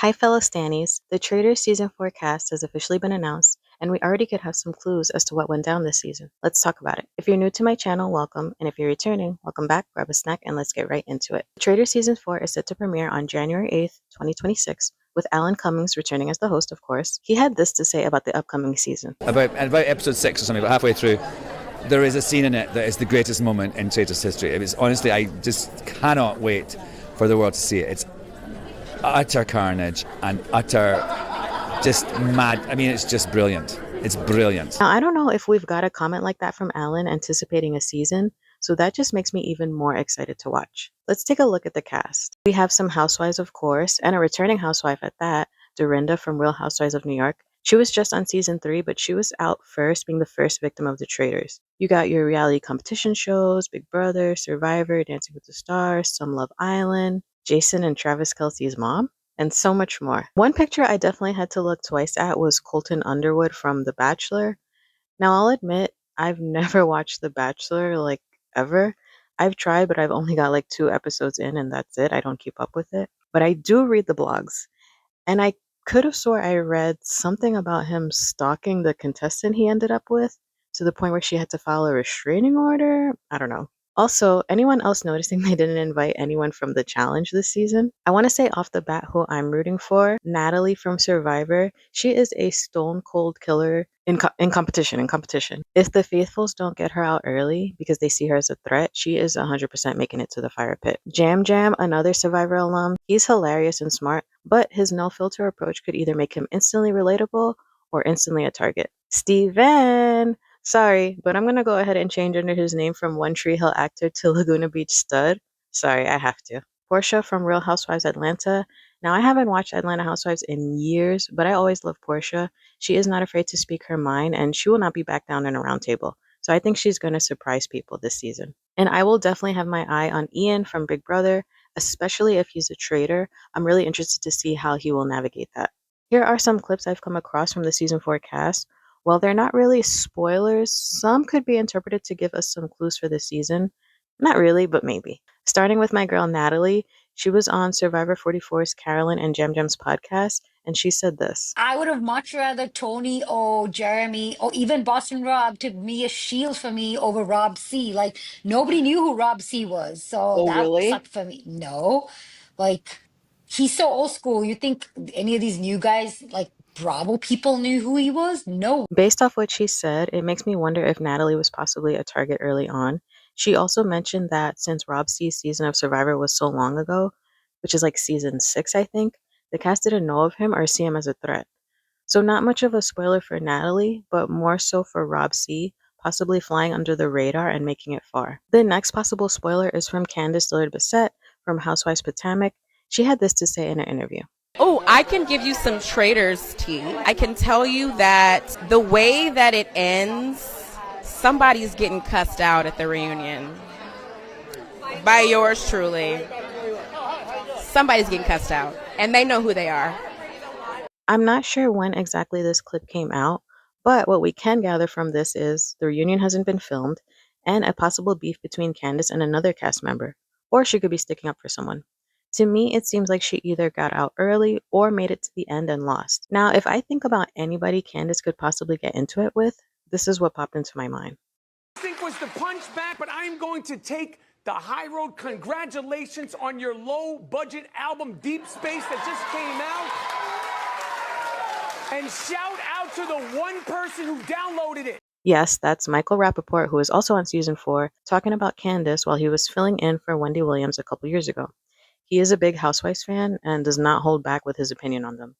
Hi, fellow Stannies. The Traitors Season 4 cast has officially been announced, and we already could have some clues as to what went down this season. Let's talk about it. If you're new to my channel, welcome, and if you're returning, welcome back, grab a snack, and let's get right into it. The Traitors Season 4 is set to premiere on January 8th, 2026, with Alan Cummings returning as the host, of course. He had this to say about the upcoming season. About episode 6 or something, about halfway through, there is a scene in it that is the greatest moment in Traitors history. It was, honestly, I just cannot wait for the world to see it. It's utter carnage and utter just mad. I mean, it's just brilliant. It's brilliant. Now, I don't know if we've got a comment like that from Alan anticipating a season, so that just makes me even more excited to watch. Let's take a look at the cast. We have some housewives, of course, and a returning housewife at that, Dorinda from Real Housewives of New York. She was just on season 3, but she was out first, being the first victim of the Traitors. You got your reality competition shows, Big Brother, Survivor, Dancing with the Stars, Some Love Island, Jason and Travis Kelce's mom, and so much more. One picture I definitely had to look twice at was Colton Underwood from The Bachelor. Now, I'll admit, I've never watched The Bachelor, like, ever. I've tried, but I've only got like 2 episodes in, and that's it. I don't keep up with it. But I do read the blogs, and I could have swore I read something about him stalking the contestant he ended up with to the point where she had to file a restraining order. I don't know. Also, anyone else noticing they didn't invite anyone from the challenge this season? I want to say off the bat who I'm rooting for. Natalie from Survivor. She is a stone cold killer in competition. If the faithfuls don't get her out early because they see her as a threat, she is 100% making it to the fire pit. Jam Jam, another Survivor alum. He's hilarious and smart, but his no filter approach could either make him instantly relatable or instantly a target. Steven! Sorry, but I'm gonna go ahead and change under his name from One Tree Hill actor to Laguna Beach stud. Sorry, I have to. Portia from Real Housewives Atlanta. Now, I haven't watched Atlanta Housewives in years, but I always love Portia. She is not afraid to speak her mind, and she will not be back down in a round table. So I think she's going to surprise people this season. And I will definitely have my eye on Ian from Big Brother, especially if he's a traitor. I'm really interested to see how he will navigate that. Here are some clips I've come across from the season 4 cast. While they're not really spoilers, some could be interpreted to give us some clues for the season. Not really, but maybe. Starting with my girl Natalie, she was on Survivor 44's Carolyn and Jam Jam's podcast, and she said this. I would have much rather Tony or Jeremy or even Boston Rob to be a shield for me over Rob C. Like, nobody knew who Rob C was, so Oh, that really? sucked for me. No, like, he's so old school. You think any of these new guys, like Bravo people, knew who he was? No. Based off what she said, it makes me wonder if Natalie was possibly a target early on. She also mentioned that since Rob C's season of Survivor was so long ago, which is like season 6, I think, the cast didn't know of him or see him as a threat. So not much of a spoiler for Natalie, but more so for Rob C, possibly flying under the radar and making it far. The next possible spoiler is from Candace Dillard-Bissett from Housewives Potomac. She had this to say in an interview. Oh, I can give you some Traitors tea. I can tell you that the way that it ends, somebody's getting cussed out at the reunion. By yours truly. Somebody's getting cussed out, and they know who they are. I'm not sure when exactly this clip came out, but what we can gather from this is the reunion hasn't been filmed and a possible beef between Candace and another cast member, or she could be sticking up for someone. To me, it seems like she either got out early or made it to the end and lost. Now, if I think about anybody Candace could possibly get into it with, this is what popped into my mind. I think was the punch back, but I'm going to take the high road. Congratulations on your low budget album, Deep Space, that just came out. And shout out to the one person who downloaded it. Yes, that's Michael Rappaport, who is also on season 4, talking about Candace while he was filling in for Wendy Williams a couple years ago. He is a big Housewives fan and does not hold back with his opinion on them.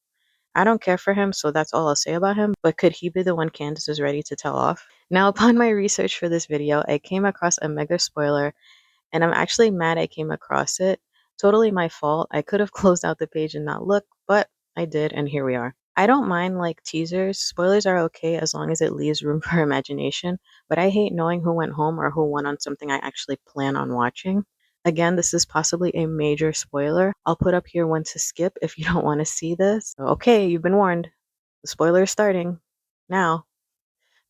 I don't care for him, so that's all I'll say about him, but could he be the one Candace is ready to tell off? Now, upon my research for this video, I came across a mega spoiler, and I'm actually mad I came across it. Totally my fault. I could have closed out the page and not look, but I did, and here we are. I don't mind like teasers. Spoilers are okay as long as it leaves room for imagination, but I hate knowing who went home or who won on something I actually plan on watching. Again, this is possibly a major spoiler. I'll put up here when to skip if you don't want to see this. Okay, you've been warned. The spoiler is starting now.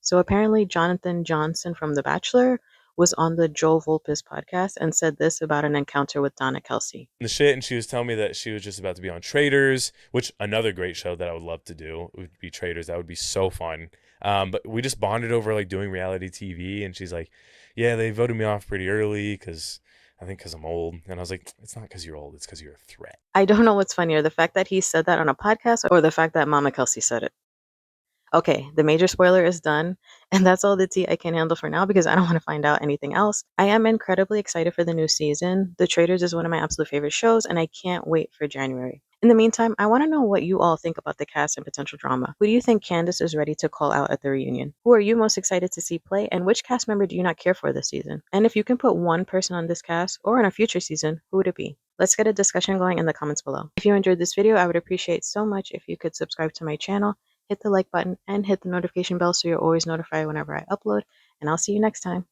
So apparently Jonathan Johnson from The Bachelor was on the Joe Volpes podcast and said this about an encounter with Donna Kelsey. The shit, and she was telling me that she was just about to be on Traitors, which another great show that I would love to do would be Traitors. That would be so fun. But we just bonded over like doing reality TV, and she's like, yeah, they voted me off pretty early because I'm old. And I was like, it's not because you're old, it's because you're a threat. I don't know what's funnier, the fact that he said that on a podcast or the fact that Mama Kelsey said it. Okay, the major spoiler is done, and that's all the tea I can handle for now because I don't want to find out anything else. I am incredibly excited for the new season. The Traitors is one of my absolute favorite shows, and I can't wait for January. In the meantime, I want to know what you all think about the cast and potential drama. Who do you think Candace is ready to call out at the reunion? Who are you most excited to see play, and which cast member do you not care for this season? And if you can put one person on this cast or in a future season, who would it be? Let's get a discussion going in the comments below. If you enjoyed this video, I would appreciate so much if you could subscribe to my channel, hit the like button, and hit the notification bell so you're always notified whenever I upload, and I'll see you next time.